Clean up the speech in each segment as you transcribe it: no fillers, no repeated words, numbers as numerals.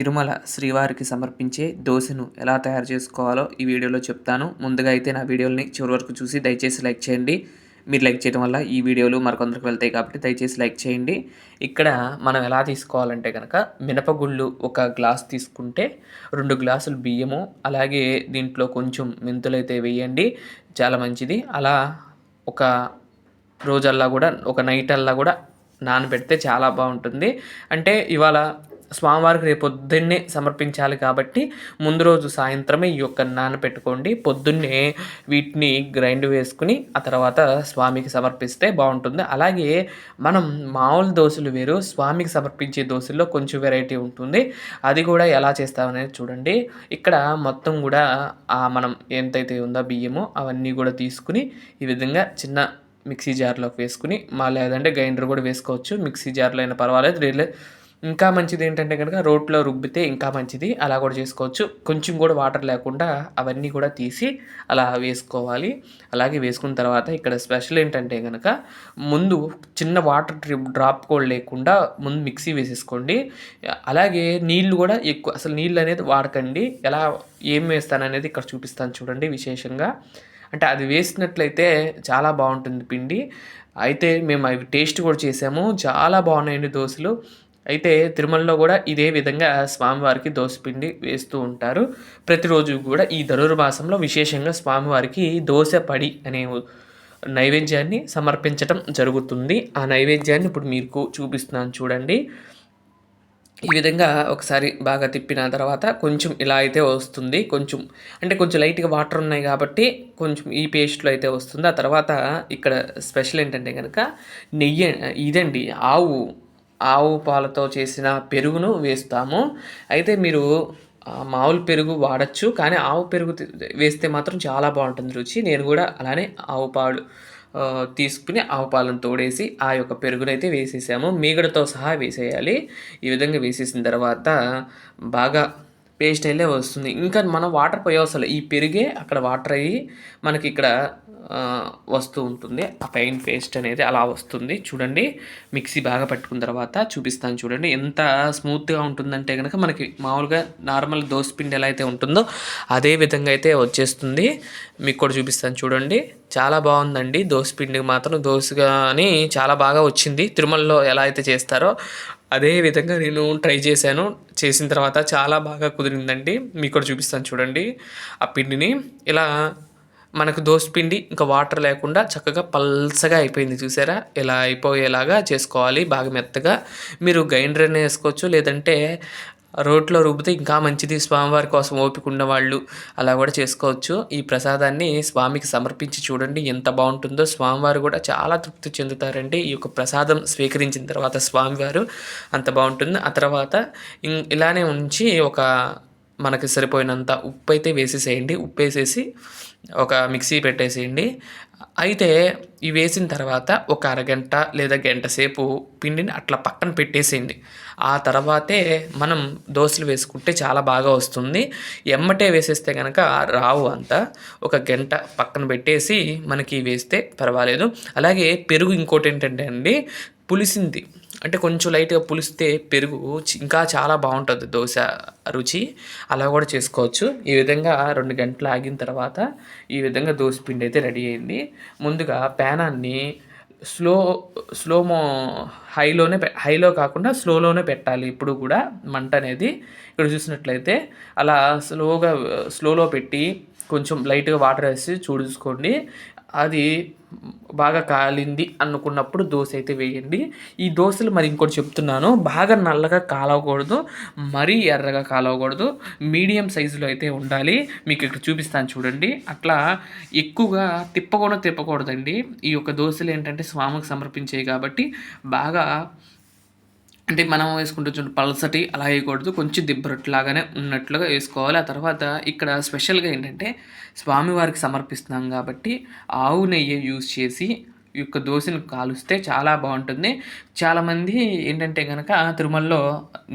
తిరుమల శ్రీవారికి సమర్పించే దోసెను ఎలా తయారు చేసుకోవాలో ఈ వీడియోలో చెప్తాను. ముందుగా అయితే నా వీడియోని చివరి వరకు చూసి దయచేసి లైక్ చేయండి. మీరు లైక్ చేయడం వల్ల ఈ వీడియోలు మరికొందరికి వెళ్తాయి కాబట్టి దయచేసి లైక్ చేయండి. ఇక్కడ మనం ఎలా తీసుకోవాలంటే గనక మినపగుళ్ళు ఒక గ్లాస్ తీసుకుంటే 2 గ్లాసులు బియ్యము, అలాగే దీంట్లో కొంచెం మెంతులైతే వేయండి. చాలా మంచిది. అలా ఒక రోజల్లా కూడా ఒక నైట్ అల్లా కూడా నానబెడితే చాలా బాగుంటుంది. అంటే ఇవాళ స్వామివారికి రేపు పొద్దున్నే సమర్పించాలి కాబట్టి ముందు రోజు సాయంత్రమే ఈ యొక్క నానబెట్టుకోండి. పొద్దున్నే వీటిని గ్రైండ్ వేసుకుని ఆ తర్వాత స్వామికి సమర్పిస్తే బాగుంటుంది. అలాగే మనం మామూలు దోశలు వేరు, స్వామికి సమర్పించే దోశల్లో కొంచెం వెరైటీ ఉంటుంది. అది కూడా ఎలా చేస్తామనేది చూడండి. ఇక్కడ మొత్తం కూడా మనం ఎంతైతే ఉందో బియ్యమో అవన్నీ కూడా తీసుకుని ఈ విధంగా చిన్న మిక్సీ జార్లోకి వేసుకుని లేదంటే గ్రైండర్ కూడా వేసుకోవచ్చు. మిక్సీ జార్లో అయినా పర్వాలేదు. ఇంకా మంచిది ఏంటంటే కనుక రోట్లో రుబ్బితే ఇంకా మంచిది. అలా కూడా చేసుకోవచ్చు. కొంచెం కూడా వాటర్ లేకుండా అవన్నీ కూడా తీసి అలా వేసుకోవాలి. అలాగే వేసుకున్న తర్వాత ఇక్కడ స్పెషల్ ఏంటంటే కనుక ముందు చిన్న వాటర్ డ్రాప్ కూడా లేకుండా ముందు మిక్సీ వేసేసుకోండి. అలాగే నీళ్ళు కూడా ఎక్కువ అసలు నీళ్ళు అనేది వాడకండి. ఎలా ఏం వేస్తాననేది ఇక్కడ చూపిస్తాను చూడండి విశేషంగా. అంటే అది వేసినట్లయితే చాలా బాగుంటుంది పిండి. అయితే మేము అవి టేస్ట్ కూడా చేసాము. చాలా బాగున్నాయండి దోశలు. అయితే తిరుమలలో కూడా ఇదే విధంగా స్వామివారికి దోసపిండి వేస్తూ ఉంటారు. ప్రతిరోజు కూడా ఈ ధనుర్మాసంలో విశేషంగా స్వామివారికి దోస పడి అనే నైవేద్యాన్ని సమర్పించటం జరుగుతుంది. ఆ నైవేద్యాన్ని ఇప్పుడు మీకు చూపిస్తున్నాను చూడండి. ఈ విధంగా ఒకసారి బాగా తిప్పిన తర్వాత కొంచెం ఇలా అయితే వస్తుంది. కొంచెం లైట్గా వాటర్ ఉన్నాయి కాబట్టి కొంచెం ఈ పేస్ట్లో అయితే వస్తుంది. ఆ తర్వాత ఇక్కడ స్పెషల్ ఏంటంటే కనుక నెయ్యి ఇదండి ఆవు పాలతో చేసిన పెరుగును వేస్తాము. అయితే మీరు మామూలు పెరుగు వాడచ్చు, కానీ ఆవు పెరుగు వేస్తే మాత్రం చాలా బాగుంటుంది రుచి. నేను కూడా అలానే ఆవు పాలు తీసుకుని ఆవు పాలను తోడేసి ఆ యొక్క పెరుగునైతే వేసేసాము. మీగడతో సహా వేసేయాలి. ఈ విధంగా వేసేసిన తర్వాత బాగా పేస్ట్ అయితే వస్తుంది. ఇంకా మనం వాటర్ పోయవసరం ఈ పెరిగే అక్కడ వాటర్ అయ్యి మనకి ఇక్కడ వస్తూ ఉంటుంది. ఆ పైన పేస్ట్ అనేది అలా వస్తుంది చూడండి. మిక్సీ బాగా పట్టుకున్న తర్వాత చూపిస్తాను చూడండి. ఎంత స్మూత్గా ఉంటుందంటే కనుక మనకి మామూలుగా నార్మల్ దోసపిండి ఎలా అయితే ఉంటుందో అదే విధంగా అయితే వచ్చేస్తుంది. మీకు కూడా చూపిస్తాను చూడండి. చాలా బాగుందండి. దోసపిండికి మాత్రం దోసగాని చాలా బాగా వచ్చింది. తిరుమలలో ఎలా అయితే చేస్తారో అదే విధంగా నేను ట్రై చేశాను. చేసిన తర్వాత చాలా బాగా కుదిరిందండి. మీకు కూడా చూపిస్తాను చూడండి. ఆ పిండిని ఇలా మనకు దోసపిండి ఇంకా వాటర్ లేకుండా చక్కగా పల్సగా అయిపోయింది చూసారా. ఇలా అయిపోయేలాగా చేసుకోవాలి బాగా మెత్తగా. మీరు గ్రైండర్ అయినా వేసుకోవచ్చు, లేదంటే రోట్లో రుబ్బితే ఇంకా మంచిది. స్వామివారి కోసం ఓపిక ఉన్నవాళ్ళు అలా కూడా చేసుకోవచ్చు. ఈ ప్రసాదాన్ని స్వామికి సమర్పించి చూడండి ఎంత బాగుంటుందో. స్వామివారు కూడా చాలా తృప్తి చెందుతారండి ఈ యొక్క ప్రసాదం స్వీకరించిన తర్వాత. స్వామివారు అంత బాగుంటుంది. ఆ తర్వాత ఇలానే ఉంచి మనకి సరిపోయినంత ఉప్పు అయితే వేసేసేయండి. ఉప్పు వేసేసి ఒక మిక్సీ పెట్టేసేయండి. అయితే ఇవి వేసిన తర్వాత ఒక అరగంట లేదా గంట సేపు పిండిని అట్లా పక్కన పెట్టేసేయండి. ఆ తర్వాతే మనం దోశలు వేసుకుంటే చాలా బాగా వస్తుంది. ఎమ్మటే వేసేస్తే కనుక రావు అంతా. ఒక గంట పక్కన పెట్టేసి మనకి వేస్తే పర్వాలేదు. అలాగే పెరుగు ఇంకోటి ఏంటంటే అండి, పులిసింది అంటే కొంచెం లైట్గా పులిస్తే పెరుగు ఇంకా చాలా బాగుంటుంది దోశ రుచి. అలా కూడా చేసుకోవచ్చు. ఈ విధంగా 2 గంటలు ఆగిన తర్వాత ఈ విధంగా దోసపిండి అయితే రెడీ అయింది. ముందుగా ప్యానాన్ని స్లోమో హైలో కాకుండా స్లోలోనే పెట్టాలి ఇప్పుడు కూడా మంట అనేది. ఇక్కడ చూసినట్లయితే అలా స్లోలో పెట్టి కొంచెం లైట్గా వాటర్ వేసి చూసుకోండి. అది బాగా కాలింది అనుకున్నప్పుడు దోశ అయితే వేయండి. ఈ దోశలు మరి ఇంకోటి చెప్తున్నాను, బాగా నల్లగా కాలవకూడదు, మరీ ఎర్రగా కాలవకూడదు, మీడియం సైజులో అయితే ఉండాలి. మీకు ఇక్కడ చూపిస్తాను చూడండి. అట్లా ఎక్కువగా తిప్పకూడదండి. ఈ యొక్క దోశలు ఏంటంటే స్వామికి సమర్పించేవి కాబట్టి బాగా అంటే మనం వేసుకుంటూ చూడండి పల్సటి అలా వేయకూడదు, కొంచెం దిబ్బరొట్లాగానే ఉన్నట్లుగా వేసుకోవాలి. ఆ తర్వాత ఇక్కడ స్పెషల్గా ఏంటంటే స్వామివారికి సమర్పిస్తున్నాం కాబట్టి ఆవు నెయ్యి యూజ్ చేసి ఈ యొక్క దోశను కాలుస్తే చాలా బాగుంటుంది. చాలామంది ఏంటంటే కనుక తిరుమలలో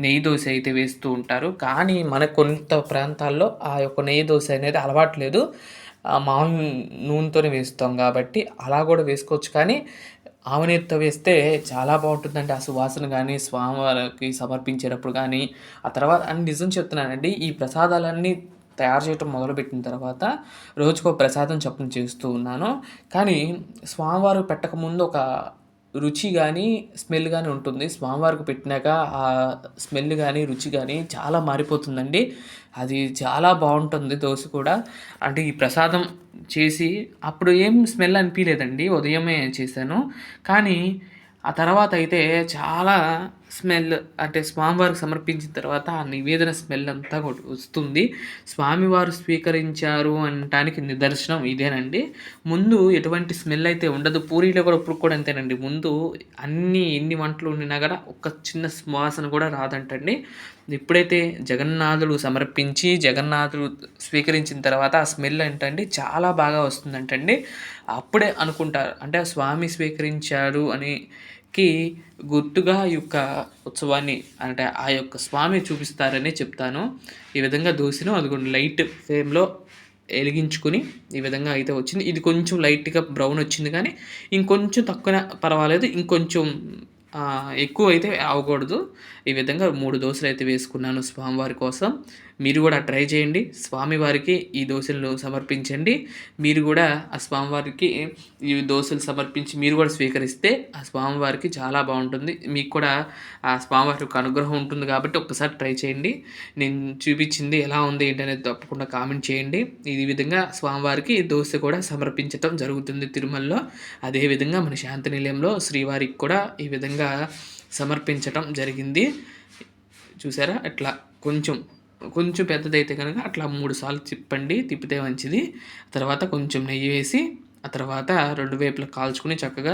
నెయ్యి దోశ అయితే వేస్తూ ఉంటారు, కానీ మన కొంత ప్రాంతాల్లో ఆ యొక్క నెయ్యి దోశ అనేది అలవాట్లేదు. మామూలు నూనెతోనే వేస్తాం కాబట్టి అలా కూడా వేసుకోవచ్చు. కానీ ఆవు నెయ్యితో వేస్తే చాలా బావుంటుందండి. ఆ సువాసన గాని, స్వామివారికి సమర్పించేటప్పుడు గాని, ఆ తర్వాత అని నిజం చెప్తున్నానండి. ఈ ప్రసాదాలన్నీ తయారు చేయటం మొదలుపెట్టిన తర్వాత రోజుకో ప్రసాదం చొప్పున చేస్తూ ఉన్నాను. కానీ స్వామివారు పెట్టకముందు ఒక రుచి గాని, స్మెల్ గాని ఉంటుంది. స్వామివారికి పెట్టినాక ఆ స్మెల్ గాని, రుచి గాని చాలా మారిపోతుందండి. అది చాలా బావుంటుంది దోస కూడా. అంటే ఈ ప్రసాదం చేసి అప్పుడు ఏం స్మెల్ అనిపియలేదండి. ఉదయమే చేశాను. కానీ ఆ తర్వాతయితే చాలా స్మెల్ అంటే స్వామివారికి సమర్పించిన తర్వాత ఆ నివేదన స్మెల్ అంతా కూడా వస్తుంది. స్వామివారు స్వీకరించారు అనటానికి నిదర్శనం ఇదేనండి. ముందు ఎటువంటి స్మెల్ అయితే ఉండదు. పూరీలో కూడా ఇప్పుడు కూడా అంతేనండి. ముందు ఎన్ని వంటలు వండినా కూడా ఒక్క చిన్న సువాసన కూడా రాదంటండి. ఎప్పుడైతే జగన్నాథుడు సమర్పించి, జగన్నాథుడు స్వీకరించిన తర్వాత ఆ స్మెల్ ఏంటండి చాలా బాగా వస్తుందంటండి. అప్పుడే అనుకుంటారు. అంటే ఆ స్వామి స్వీకరించాడు కి గుర్తుగా ఈ యొక్క ఉత్సవాన్ని అంటే ఆ యొక్క స్వామి చూపిస్తారని చెప్తాను. ఈ విధంగా దోసెను అదిగోండి లైట్ ఫ్లేమ్‌లో ఎలిగించుకొని ఈ విధంగా అయితే వచ్చింది. ఇది కొంచెం లైట్‌గా బ్రౌన్ వచ్చింది కానీ ఇంకొంచెం తక్కువనే పర్వాలేదు. ఇంకొంచెం ఎక్కువైతే అవ్వకూడదు. ఈ విధంగా 3 దోసెలైతే వేసుకున్నాను స్వామివారి కోసం. మీరు కూడా ట్రై చేయండి. స్వామివారికి ఈ దోసెలను సమర్పించండి. మీరు కూడా ఆ స్వామివారికి ఈ దోసెలు సమర్పించి మీరు కూడా స్వీకరిస్తే ఆ స్వామివారికి చాలా బావుంటుంది. మీకు కూడా ఆ స్వామివారి యొక్క అనుగ్రహం ఉంటుంది కాబట్టి ఒక్కసారి ట్రై చేయండి. నేను చూపించింది ఎలా ఉంది ఏంటనేది తప్పకుండా కామెంట్ చేయండి. ఈ విధంగా స్వామివారికి దోస కూడా సమర్పించటం జరుగుతుంది తిరుమలలో. అదేవిధంగా మన శాంతి నిలయంలో శ్రీవారికి కూడా ఈ విధంగా సమర్పించటం జరిగింది. చూసారా? అట్లా కొంచెం, కొంచెం పెద్దదైతే గనక అట్లా 3 సార్లు తిప్పండి. తిప్పితే మంచిది. తర్వాత కొంచెం నెయ్యి వేసి, ఆ తర్వాత 2 వైపులా కాల్చుకొని చక్కగా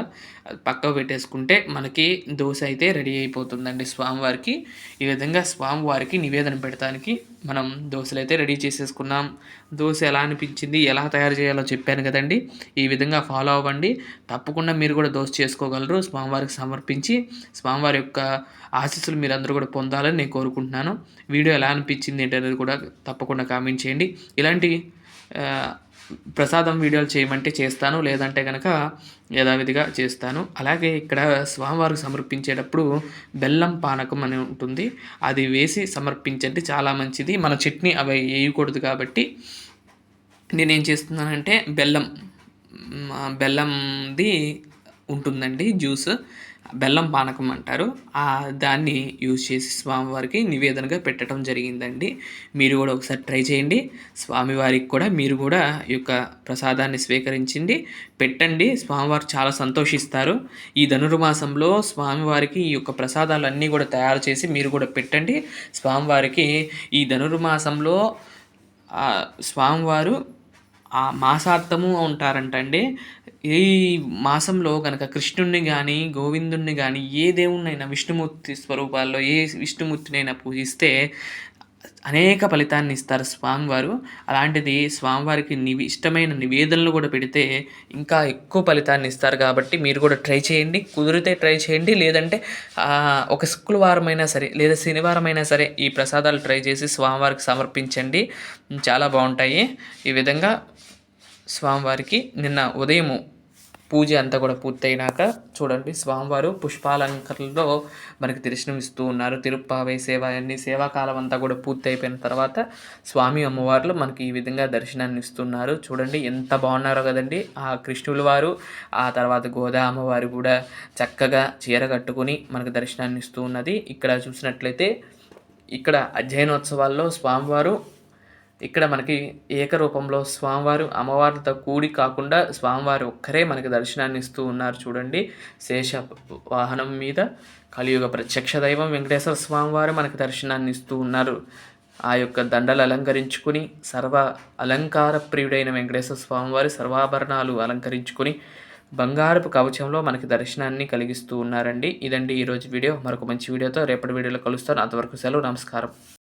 పక్కకు పెట్టేసుకుంటే మనకి దోస అయితే రెడీ అయిపోతుందండి స్వామివారికి. ఈ విధంగా స్వామివారికి నివేదన పెడతానికి మనం దోసలైతే రెడీ చేసేసుకున్నాం. దోస ఎలా అనిపించింది, ఎలా తయారు చేయాలో చెప్పాను కదండీ! ఈ విధంగా ఫాలో అవ్వండి. తప్పకుండా మీరు కూడా దోస చేసుకోగలరు. స్వామివారికి సమర్పించి, స్వామివారి యొక్క ఆశీస్సులు మీరందరూ కూడా పొందాలని నేను కోరుకుంటున్నాను. వీడియో ఎలా అనిపించింది ఏంటనేది కూడా తప్పకుండా కామెంట్ చేయండి. ఇలాంటి ఆహ్, ప్రసాదం వీడియోలు చేయమంటే చేస్తాను. లేదంటే గనక యథావిధిగా చేస్తాను. అలాగే ఇక్కడ స్వామివారికి సమర్పించేటప్పుడు బెల్లం పానకం అని ఉంటుంది. అది వేసి సమర్పించండి చాలా మంచిది. మన చట్నీ అవి ఏయకూడదు కాబట్టి నేనేం చేస్తున్నానంటే బెల్లంది ఉంటుందండి జ్యూస్. బెల్లం పానకం అంటారు. దాన్ని యూజ్ చేసి స్వామివారికి నివేదనగా పెట్టడం జరిగిందండి. మీరు కూడా ఒకసారి ట్రై చేయండి. స్వామివారికి కూడా మీరు కూడా ఈ యొక్క ప్రసాదాన్ని స్వీకరించండి. పెట్టండి. స్వామివారు చాలా సంతోషిస్తారు. ఈ ధనుర్మాసంలో స్వామివారికి ఈ యొక్క ప్రసాదాలన్నీ కూడా తయారు చేసి మీరు కూడా పెట్టండి. స్వామివారికి ఈ ధనుర్మాసంలో స్వామివారు ఆ మాసాంతము ఉంటారంటండి. ఈ మాసంలో గనక కృష్ణుడిని గానీ, గోవిందుడిని గానీ, ఏ దేవుడినైనా విష్ణుమూర్తి స్వరూపాల్లో ఏ విష్ణుమూర్తినైనా పూజిస్తే అనేక ఫలితాన్ని ఇస్తారు స్వామివారు. అలాంటిది స్వామివారికి ఇష్టమైన నివేదనలు కూడా పెడితే ఇంకా ఎక్కువ ఫలితాన్ని ఇస్తారు కాబట్టి మీరు కూడా ట్రై చేయండి. కుదిరితే ట్రై చేయండి. లేదంటే ఒక శుక్రవారమైనా సరే లేదా శనివారమైనా సరే ఈ ప్రసాదాలు ట్రై చేసి స్వామివారికి సమర్పించండి. చాలా బావుంటాయి. ఈ విధంగా స్వామివారికి నిన్న ఉదయము పూజ అంతా కూడా పూర్తయినాక చూడండి స్వామివారు పుష్పాలంకరణలో మనకి దర్శనమిస్తూ ఉన్నారు. తిరుప్పావై సేవ అన్ని సేవాకాలం అంతా కూడా పూర్తి అయిపోయిన తర్వాత స్వామి అమ్మవార్లు మనకి ఈ విధంగా దర్శనాన్ని ఇస్తున్నారు. చూడండి ఎంత బాగున్నారో కదండి. ఆ కృష్ణుల వారు ఆ తర్వాత గోదా అమ్మవారు కూడా చక్కగా చీర కట్టుకుని మనకు దర్శనాన్ని ఇస్తూ ఉన్నది. ఇక్కడ చూసినట్లయితే ఇక్కడ అధ్యయనోత్సవాల్లో స్వామివారు ఇక్కడ మనకి ఏకరూపంలో స్వామివారు అమ్మవారితో కూడి కాకుండా స్వామివారు ఒక్కరే మనకి దర్శనాన్ని ఇస్తూ ఉన్నారు. చూడండి శేష వాహనం మీద కలియుగ ప్రత్యక్ష దైవం వెంకటేశ్వర స్వామివారు మనకి దర్శనాన్ని ఇస్తూ ఉన్నారు. ఆ యొక్క దండలు అలంకరించుకుని సర్వ అలంకార ప్రియుడైన వెంకటేశ్వర స్వామివారి సర్వాభరణాలు అలంకరించుకొని బంగారపు కవచంలో మనకి దర్శనాన్ని కలిగిస్తూ ఉన్నారండి. ఇదండి ఈరోజు వీడియో. మరొక మంచి వీడియోతో రేపటి వీడియోలో కలుస్తాను. అంతవరకు సెలవు. నమస్కారం.